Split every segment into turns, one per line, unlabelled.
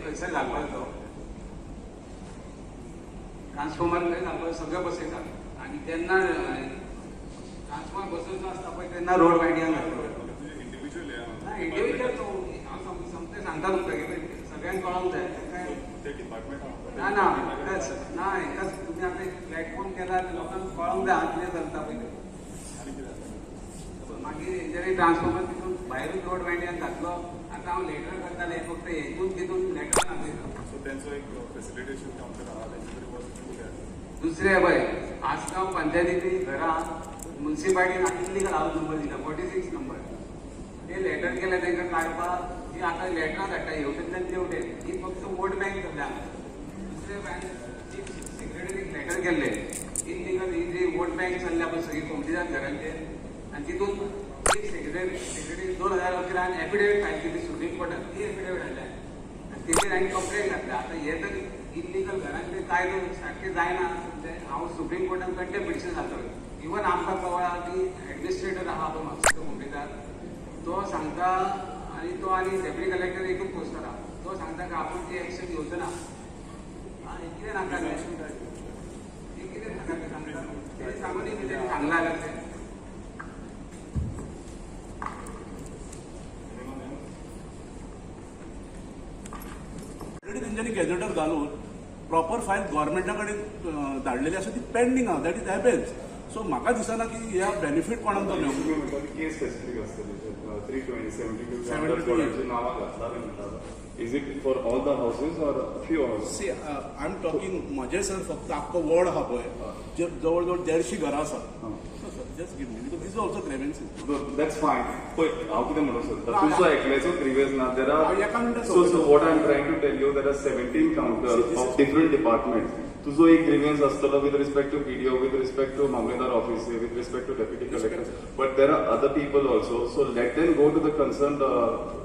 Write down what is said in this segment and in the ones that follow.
खंयसर घालपाक तो ट्रान्सफॉर्मर खंय घालपाक सगळें बसयतात आनी तेन्ना ट्रान्सफॉर्मर बसोवचो आसता पळय तेन्ना रोड वायडिंग घालता इंडिव्हिज्युअल हांव समतें सांगता तुमकां सगळ्यांक कळोंक जाय ना ना एकाच ना एकाच तुमी आतां एक प्लॅटफॉर्म केला लोकांक कळोंक जाय हांव कितें चलता पळय मागीर हेंच्यानी ट्रान्सफॉर्मर तितून भायरूच रोड वायडिंग घातलो आतां हांव लेटर करतालें फक्त हेतून तितून लेटर घातलें दुसरे पळय आसगांव पंचायतीची घरां मुन्सिपाल्टीन इल्लीगल हाऊस नंबर दिला 46 नंबर ते लेटर केलें तांकां काडपाक ती आतां लेटरां धाडटा हेवटेंतल्यान तेवटेन ही फक्त वोट बँक जाल्या दुसरे बँक सेक्रेटरीक लेटर केल्लें इल्लीगल ही जी वोट बँक चल्ल्या पळय सगळी कोंकणीजात घरांचेर आनी तितून एक सेक्रेटरी 2011 एफिडेविट फायल केली सुप्रीम कोर्टात ती एफिडेविट हाडल्या आनी तेचेर हांवें कंप्लेन घातल्या आतां हे तर इल्लीगल घरांचे कायदो सारके जायना हांव सुप्रीम कोर्टान कंटेम्प्ट पिटिशन घालतलो इवन आमकां कवळा की एडमिनिस्ट्रेटर आहा पळय म्हापसा मुंबयकार तो सांगता आनी तो आनी डेप्युटी कलेक्टर एकूच पोस्टार आहा तो सांगता की आपूण ती एक्शन घेवचो ना हे कितें नाकालें हे कितें नाकालें सांगता तेणी सांगून कितें सांगलां जाल्यार तें
तेंच्यांनी गॅजेटर घालून प्रॉपर फायल गव्हर्मेंटा कडेन धाडलेली आसा ती पेंडींग आहा दॅट इज हॅपन्स सो म्हाका दिसना की ह्या बेनिफीट कोणाक तो मेळूं
केस स्पेसिफीक आसतली 320 नावां घातलाले म्हणटालो is it for all the houses or few houses
see I am talking म्हजे सर फक्त आख्खो वॉर्ड आहा पळय जवळ जवळ 150 घरां आसा just give me because these also grievances
that's fine पळय हांव कितें म्हणूं सोदता तुजो एकल्याचो ग्रीव्हन्स ना देर आर
एका मिनटान
so what I am trying to tell you there are 17 counter of different departments तुजो एक ग्रीव्हन्स आसतलो with respect to PDO with respect to मामलेदार office with respect to deputy collector but there are other people also so let them go to the concerned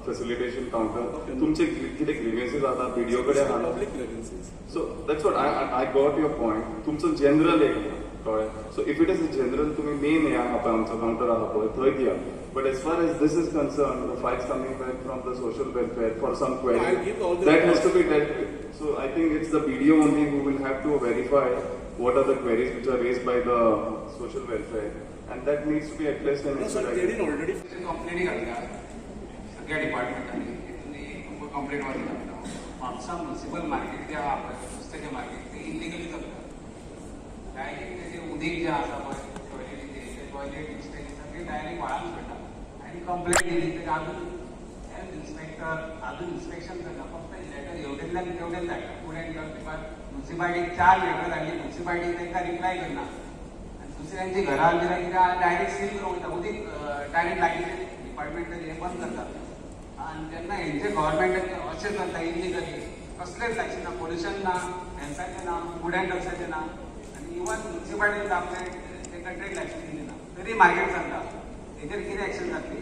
facilitation counter तुमचे कितें ग्रीव्हन्सीस आसा PDO कडे आहा
public grievances
so that's what I got your point तुमचो general एक कळ्ळें so if it is a general तुम्ही main हे आहा आमचो काउंटर आहा पळय थंय दिया but as far as this is concerned the files coming back from the social welfare for some query that has to be dealt with so I think it's the PDO only who will have to verify what are the queries which are raised by the social welfare and that needs to be addressed and
already
कंप्लेनी घातल्या सगळ्या डिपार्टमेंटांनी complaint वाजली घातला Mapusa municipal market जे आहा पळय नुस्त्याचें market ते इल्लिगली चलता डायरेक्ट तेजें उदीक जें आसा पळय टॉयलेट नुस्त्याचें सगळें डायरेक्ट व्हाळान सोडटा आनी कंप्लेंट दिली तेका अजून हेल्थ इन्स्पेक्टर अजून इन्स्पेक्शन करता फक्त लेटर एवढेंतल्यान तेवढेच धाडटा फुडें म्युनिसिपाल्टीक 4 लेटर धाडली म्युनिसिपाल्टी तांकां रिप्लाय करना आनी दुसऱ्यांची घरां कितें डायरेक्ट सील करूंक वयता उदीक डायरेक्ट लागींचे डिपार्टमेंटाचे हे बंद करतात आनी तेन्ना हेंचे गव्हर्मेंटाचे अशें चलता इल्लिगली कसलेंच लक्ष ना पोल्युशन ना हेल्थाचें ना फूड एंड ड्रग्साचें ना आनी इवन म्युनिसिपाल्टीन आपले ते कंट्रेक्ट लक्ष दिली ना तरी मार्केट चलता हेजेर कितें एक्शन जातली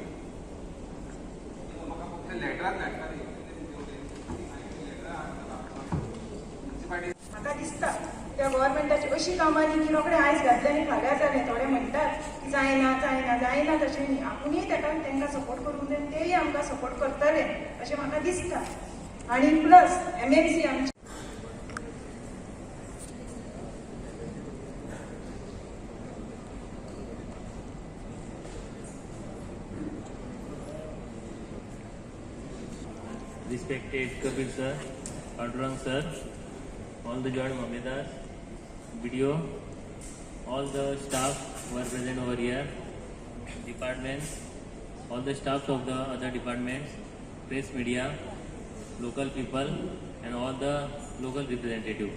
म्हाका फक्त लेटराच धाडटाली म्युनिसिपाल्टी
म्हाका दिसता त्या गव्हर्मेंटाची अशी कामां की रोखडे आयज घातले आनी फाल्यां जालें थोडे म्हणटात की जायना तशें न्ही आपुणूय तांकां सपोर्ट करूंक जाय तेय आमकां सपोर्ट करतले अशें म्हाका दिसता आनी प्लस MNC आमची
Respected Kabir sir, Pandurang sir, all the joint Mamledars, BDO, all the staff who are present over here, departments, all the staffs of the other departments, press media, local people and all the local representatives.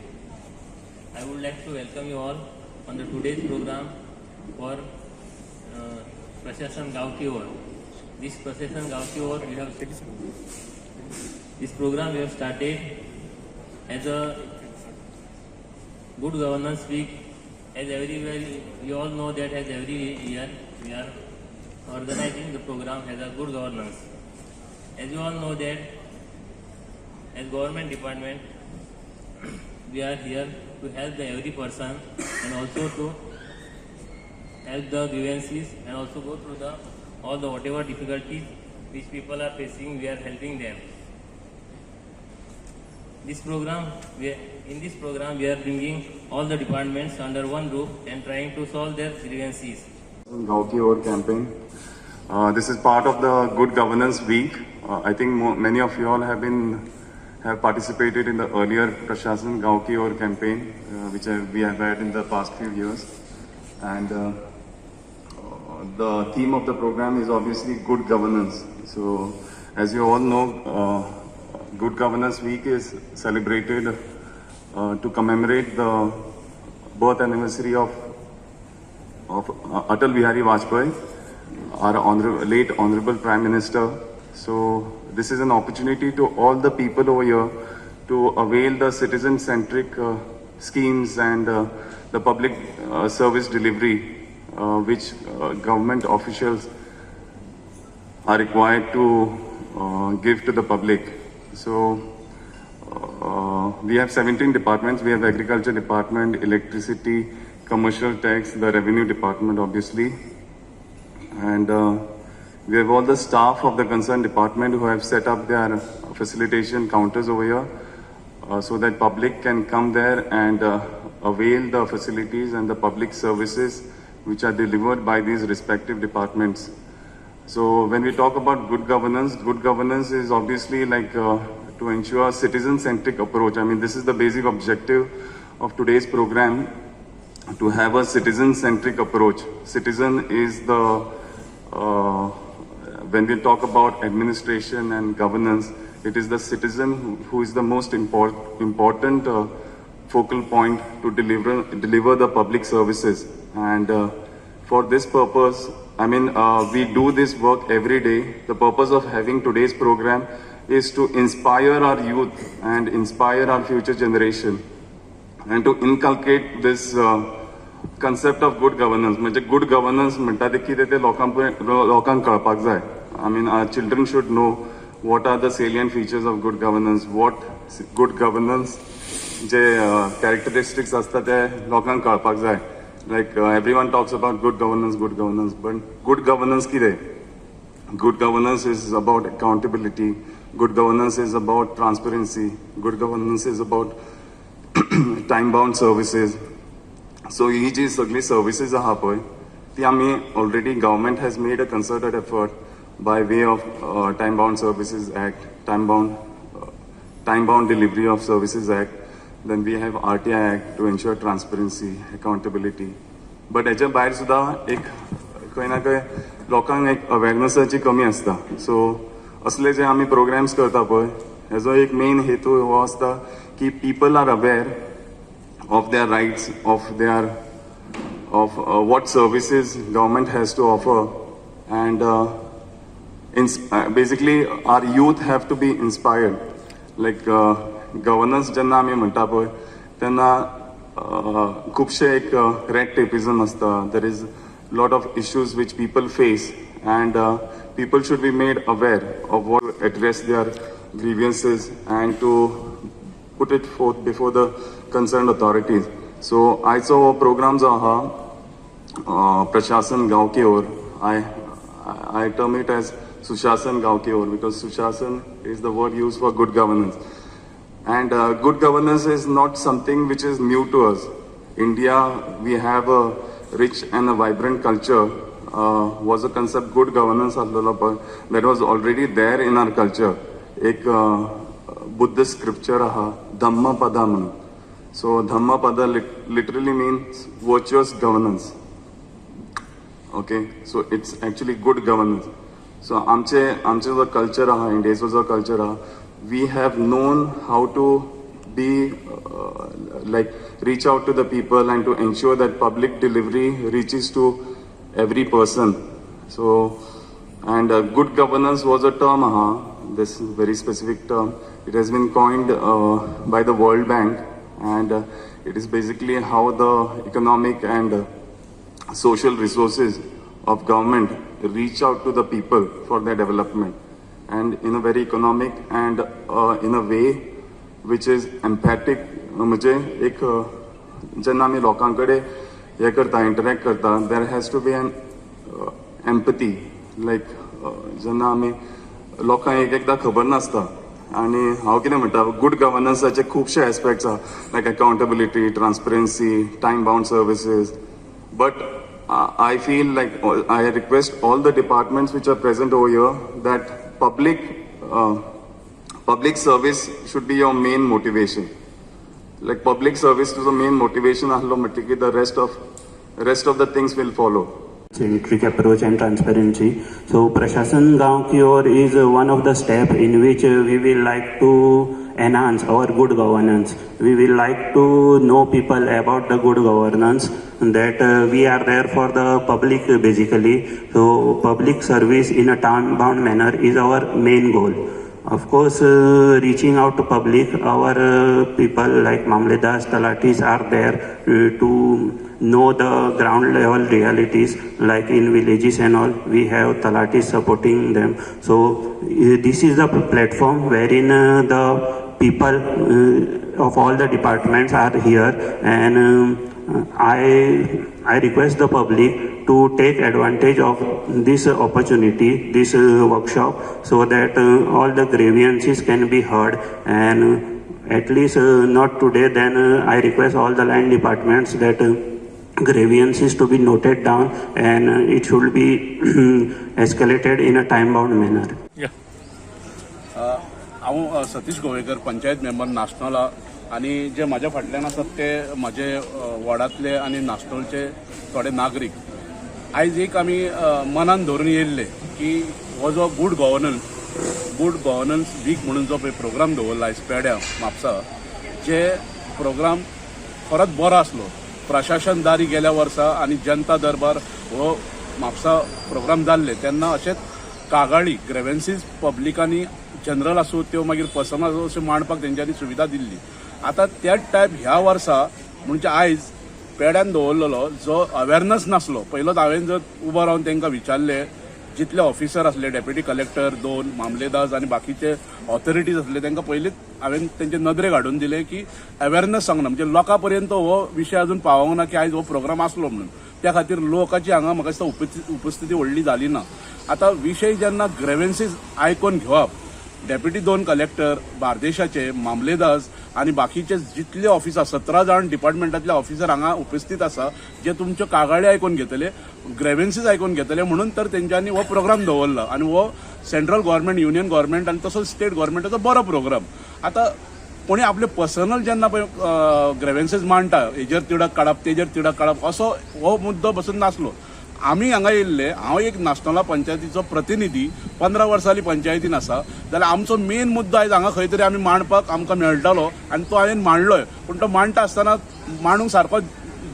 I would like to welcome you all on the today's program for Prashashan Gaon Ki Or. This Prashashan Gaon Ki Or we have this program we have started as a good governance week, as everywhere you all know that as every year we are organizing the program as a good governance. As you all know that as government department we are here to help every person and also to help the grievances and also go through all the whatever difficulties which people are facing, we are helping them. In this program, we are bringing all the departments under one roof and trying to solve their grievances.
Gaon Ki Or campaign. This is part of the Good Governance Week. I think many of you all have participated in the earlier Prashasan Gaon Ki Or campaign, which we have had in the past few years. And the theme of the program is obviously good governance. So, as you all know, Good Governance Week is celebrated to commemorate the birth anniversary of Atal Bihari Vajpayee, our late Honorable Prime Minister. So this is an opportunity to all the people over here to avail the citizen-centric schemes and the public service delivery which government officials are required to give to the public. So we have 17 departments. We have Agriculture Department, Electricity, Commercial Tax, the Revenue Department obviously. And we have all the staff of the concerned department who have set up their facilitation counters over here so that public can come there and avail the facilities and the public services which are delivered by these respective departments. So when we talk about good governance is obviously like to ensure a citizen-centric approach. I mean, this is the basic objective of today's program, to have a citizen-centric approach. Citizen is the, when we talk about administration and governance, it is the citizen who is the most important focal point to deliver the public services. And for this purpose, I mean, we do this work every day. The purpose of having today's program is to inspire our youth and inspire our future generation and to inculcate this concept of good governance. म्हणजे good governance म्हणटा ते कितें ते लोकांक कळपाक जाय. I mean, our children should know what are the salient features of good governance, what good governance जे characteristics असता ते लोकांक कळपाक जाय. Like everyone talks about good governance, but good governance कितें? Good governance is about accountability. Good governance is about transparency. Good governance is about time-bound services. So ही जी सगळी services आहा पळय ती आमी already government has made a concerted effort by way of Time-Bound Services Act, Time-Bound Delivery of Services Act. Then we have RTI Act to ensure transparency, accountability. But हेच्या भायर सुद्धा एक खंय ना खंय लोकांक एक अवेअरनेसाची कमी आसता. सो असले जे आमी प्रोग्राम्स करता पळय हेजो एक मेन हेतू हो आसता की people are aware of their rights, of what services government has to offer, and basically our youth have to be inspired. Like governance जेन्ना आमी म्हणटा पळय तेन्ना खुबशे एक red tapeism आसता. There is lot of issues which people face, and people should be made aware of what to address their grievances and to put it forth before the concerned authorities. So I saw programs aha Prashasan Gaon Ki Or. I term it as Sushasan Gaon Ki Or because Sushasan is the word used for good governance. And good governance is not something which is new to us. India, we have a rich and a vibrant culture. Was a concept good governance that was already there in our culture. Ek Buddhist scripture aha Dhammapada म्हणून. So Dhammapada literally means virtuous governance. Okay, so it's actually good governance. So आमचे जो culture aha, India's जो culture aha, we have known how to be like reach out to the people and to ensure that public delivery reaches to every person. So and good governance was a term aha, this very specific term. It has been coined by the World Bank, and it is basically how the economic and social resources of government reach out to the people for their development, and in a very economic and in a way which is emphatic. म्हणजे एक जेन्ना आमी लोकांकडे हे करता interact करता there has to be an empathy. Like जेन्ना आमी लोकांक एकदां खबर नासता आनी हांव कितें म्हणटा गूड गव्हर्नन्साचे खुबशे एस्पेक्ट्स आहा like accountability transparency time bound services but I feel like I request all the departments which are present over here that public service should be your main motivation. Like public service to the main motivation ahlo matiki the rest of the things will follow.
Centric approach and transparency. So Prashashan Gaon Ki Or is one of the step in which we will like to enhance our good governance. We will like to know people about the good governance, that we are there for the public basically. So public service in a time-bound manner is our main goal. Of course, reaching out to public, our people like Mamledas, Talatis are there to know the ground level realities, like in villages and all, we have Talatis supporting them. So this is the platform wherein the people of all the departments are here, and I request the public to take advantage of this opportunity, this workshop, so that all the grievances can be heard, and at least not today, then I request all the land departments that grievances to be noted down and it should be escalated in a time bound manner.
हांव Satish Govekar panchayat member नाशनला आनी जे म्हाज्या फाटल्यान आसात ते म्हाजे वॉर्डांतले आनी नाशनलचे थोडे नागरीक आयज एक आमी मनान धरून येयल्ले की हो जो गूड गव्हर्नन्स वीक म्हणून जो पळय प्रोग्राम दवरला आयज पेड्या म्हापसा जे प्रोग्राम खरोच बरो आसलो प्रशासन दारी गेल्या वर्सा आनी जनता दरबार हो म्हापसा प्रोग्राम जाल्ले तेन्ना अशेंच कागाळी ग्रेवेन्सीज पब्लिकांनी जनरल आसूं त्यो मागीर पर्सनल आसूं अशें मांडपाक तेंच्यांनी सुविधा दिल्ली आतां त्याच टायप ह्या वर्सा म्हणजे आयज पेड्यान दवरलेलो जो अवेरनस नासलो पयलोच हांवें जर उबो रावन तांकां विचारले जितले ऑफिसर आसले डेप्युटी कलेक्टर 2 मामलेदार आनी बाकीचे ऑथॉरिटीज आसले तांकां पयलींच हांवें तेंचे नदरेक हाडून दिले की अवेरनस सांगना म्हणजे लोकां पर्यंत हो विशय अजून पावोंक ना की आयज हो प्रोग्राम आसलो म्हणून त्या खातीर लोकांची हांगा म्हाका दिसता उपस्थिती व्हडली जाली ना आतां विशय जेन्ना ग्रेवेन्सीज आयकून घेवप डेप्युटी 2 कलेक्टर बार्देशाचे मामलेदार आनी बाकीचे जितले ऑफिसर 17 जाण डिपार्टमेंटातले ऑफिसर हांगा उपस्थित आसा जे तुमच्यो कागाळी आयकून घेतले ग्रेवेन्सीज आयकून घेतले म्हणून तर तेंच्यांनी हो प्रोग्राम दवरला आनी हो सेंट्रल गव्हर्नमेंट युनियन गव्हर्नमेंट आनी तसोच स्टेट गव्हर्नमेंटाचो बरो प्रोग्राम आतां कोणी आपले पर्सनल जेन्ना पळय ग्रेवेन्सीज मांडटा हेजेर तिडक काडप तेजेर तिडक काडप असो हो मुद्दो बसून नासलो आमी हांगा येयल्ले हांव एक नाशनला पंचायतीचो प्रतिनिधी 15 वर्सांनी पंचायतीन आसा जाल्यार आमचो मेन मुद्दो आयज हांगा खंय तरी आमी मांडपाक आमकां मेळटलो आनी तो हांवें मांडलोय पूण तो मांडटा आसतना मांडूंक सारको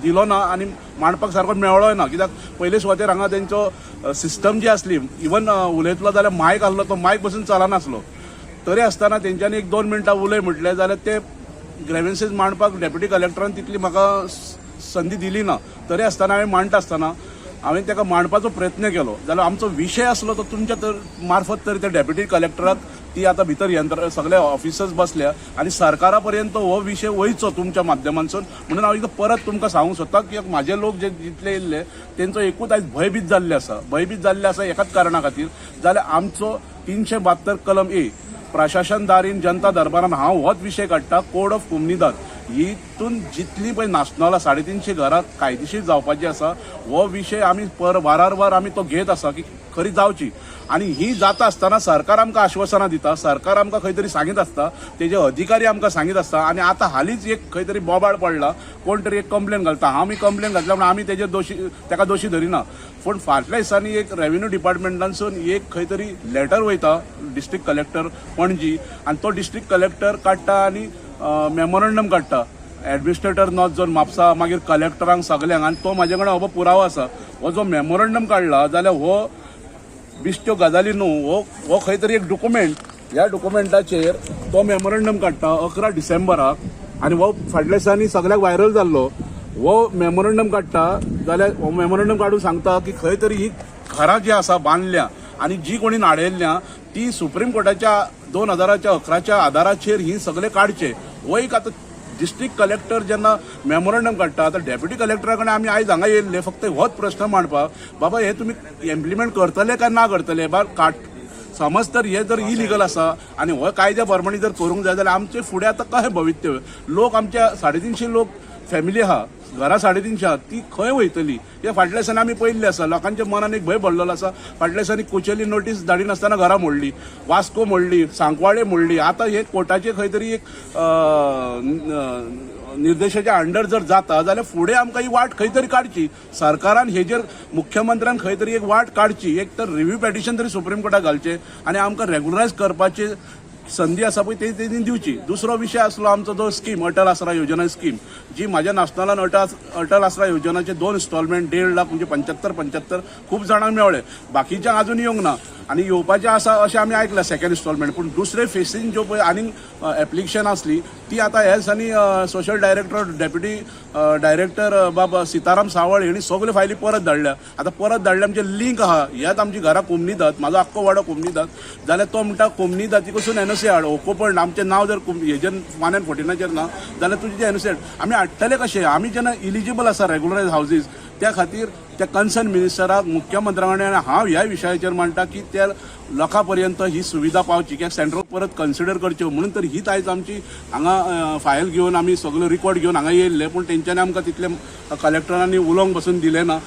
दिलो ना आनी मांडपाक सारको मेळ्ळोय ना कित्याक पयले सुवातेर हांगा तेंचो सिस्टम जी आसली इवन उलयतलो जाल्यार मायक आसलो तो मायक बसून चलनासलो तरी आसतना तेंच्यांनी 1-2 मिनटां उलय म्हटलें जाल्यार ते ग्रेवेन्सीज मांडपाक डेप्युटी कलेक्टरान तितली म्हाका संदी दिली ना तरी आसतना हांवें मांडटा आसतना हांवें ताका मांडपाचो प्रयत्न केलो जाल्यार आमचो विशय आसलो तो तुमच्या मार्फत तरी त्या डेप्युटी कलेक्टराक ती आतां भितर सगळे ऑफिसर्स बसल्या आनी सरकारा पर्यंत हो विशय वयचो तुमच्या माध्यमांतसून म्हणून हांव एकदां परत तुमकां सांगूंक सोदतां की म्हाजे लोक जे जितले येयल्ले तेंचो एकूच आयज भयभीत जाल्ले आसा एकाच कारणा खातीर जाल्यार आमचो 372 कलम ए प्रशासनदारीन जनता दरबारान हांव होच विशय काडटा कोड ऑफ कुमनीदाद हितून जितली पळय नाशनलां 350 घरां कायदेशीर जावपाची आसा हो विशय आमी वारंवार आमी तो घेत आसा की खरी जावची आनी ही जाता आसतना सरकार आमकां आश्वासनां दिता सरकार आमकां खंय तरी सांगीत आसता तेजे अधिकारी आमकां सांगीत आसता आनी आतां हालींच एक खंय तरी बोबाळ पडला कोण तरी एक कंप्लेन घालता आमी कंप्लेन घातल्या म्हणून आमी तेजेर ताका दोशी धरिना पूण फाटल्या दिसांनी एक रेव्हेन्यू डिपार्टमेंटानसून एक खंय तरी लेटर वयता डिस्ट्रिक्ट कलेक्टर पणजी आनी तो डिस्ट्रिक्ट कलेक्टर काडटा आनी मेमोरंडम काडटा एडमिनिस्ट्रेटर नॉर्थ झोन म्हापसा मागीर कलेक्टरांक सगल्यांक आनी तो म्हाजे कडेन हो पुरावो आसा हो जो मेमोरंडम काडला जाल्यार हो बिश्ट्यो गजाली न्हू हो खंय तरी एक डॉक्युमेंट ह्या डॉक्युमेंटाचेर तो मेमोरंडम काडटा 11 डिसेंबराक आनी हो फाटल्या दिसांनी सगळ्याक व्हायरल जाल्लो हो मेमोरंडम काडटा जाल्यार हो मेमोरंडम काडून सांगता की खंय तरी ही घरां जी आसा बांदल्या आनी जी कोणी नाडयल्ल्या ती सुप्रीम कोर्टाच्या 2011च्या आधाराचेर ही सगळे काडचे हो एक आतां डिस्ट्रिक्ट कलेक्टर जेन्ना मेमोरंडम काडटा आतां डेप्युटी कलेक्टरा कडेन आमी आयज हांगा येयल्ले फक्त होच प्रश्न मांडपाक बाबा हे तुमी इम्प्लिमेंट करतले काय ना करतले समज तर हे जर इलिगल आसा आणि हो कायद्या प्रमाणे जर करूंक जाय जाल्यार आमचे फुडें आतां कशें भवितव्य लोक आमच्या 350 लोक फॅमिली आहा घरा 350 आहा ती खंय वयतली हे फाटल्या दिसांनी आमी पळयल्लें आसा लोकांच्या मनान एक भंय भरलेलो आसा फाटल्या दिसांनी कुचेली नोटीस धाडिनासतना घरां मोडली वास्को मोडली सांकवाळे मोडली आतां हे कोर्टाचे खंय तरी एक निर्देशाच्या अंडर जर जाता जाल्यार फुडें आमकां ही वाट खंय तरी काडची सरकारान हेजेर मुख्यमंत्र्यान खंय तरी एक वाट काडची एक तर रिव्ह्यू पेटिशन तरी सुप्रीम कोर्टाक घालचें आनी आमकां रेग्युलरायज करपाचे संधी आसा पळय ती तेणी दिवची दुसरो विशय आसलो आमचो जो स्कीम अटल आसरा योजना स्कीम जी म्हाज्या नाशनलान अटल आसरा योजनाचे 2 इन्स्टॉलमेंट 1.5 लाख म्हणजे 75 खूब जाणांक मेवळे बाकीच्यांक अजून येवंक ना आनी येवपाचें आसा अशें आमी आयकलां सेकंड इन्स्टॉलमेंट पूण दुसरे फेसीन ज्यो पळय आनीक एप्लिकेशन आसली ती आतां हेल्थ आनी सोशल डायरेक्टर डेप्युटी डायरेक्टर बाबा सिताराम सावळ हेणी सगल्यो फायली परत धाडल्या आतां परत धाडल्या आमचे लिंक आहा ह्यात आमची घरां कोमनी दात म्हाजो आख्खो वाडो कोमनी दात जाल्यार तो म्हणटा कोमनी दाती कडसून एनओसी हाड ओकोपण आमचें नांव जर हेजेर 114 ना जाल्यार तुजें एनओसी हाड आमी हाडटले कशें आमी जेन्ना इलिजिबल आसा रेग्युलरायज हावजीस त्या खातीर त्या कन्सर्न मिनिस्टराक मुख्यमंत्र्या कडेन हांव ह्या विशयाचेर मांडटा की त्या लोकां पर्यंत ही सुविधा पावची कित्याक सेंट्रल परत कन्सिडर करच्यो म्हणून तर हीच आयज आमची हांगा फायल घेवन आमी सगळो रिकॉर्ड घेवन हांगा येयल्ले पूण तेंच्यांनी आमकां तितले कलेक्टरांनी उलोवंक बसून दिलें ना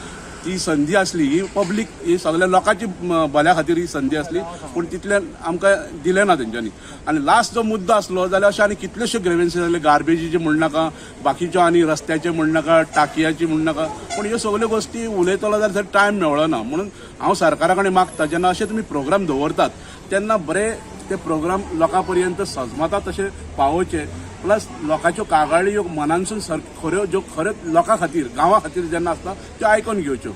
ती संधी आसली ही पब्लीक ही सगळ्या लोकांची भल्या खातीर ही संधी आसली पूण तितलें आमकां दिलें ना तेंच्यांनी आनी लास्ट जो मुद्दो आसलो जाल्यार अशें आनी कितल्योश्यो ग्रेवेन्सी जाल्यो गार्बेजीचे म्हण नाका बाकीच्यो आनी रस्त्याचे म्हण नाका टाकयांची म्हण नाका पूण ह्यो सगळ्यो गोश्टी उलयतलो जाल्यार टायम मेळ्ळो ना म्हणून हांव सरकारा कडेन मागता जेन्ना अशे तुमी प्रोग्राम दवरतात तेन्ना बरे ते प्रोग्राम लोकां पर्यंत सजमता तशे पावोवचे प्लस लोकांच्यो कागाळी ह्यो मनानसून खऱ्यो ज्यो खऱ्यो लोकां खातीर गांवां खातीर जेन्ना आसता त्यो आयकून घेवच्यो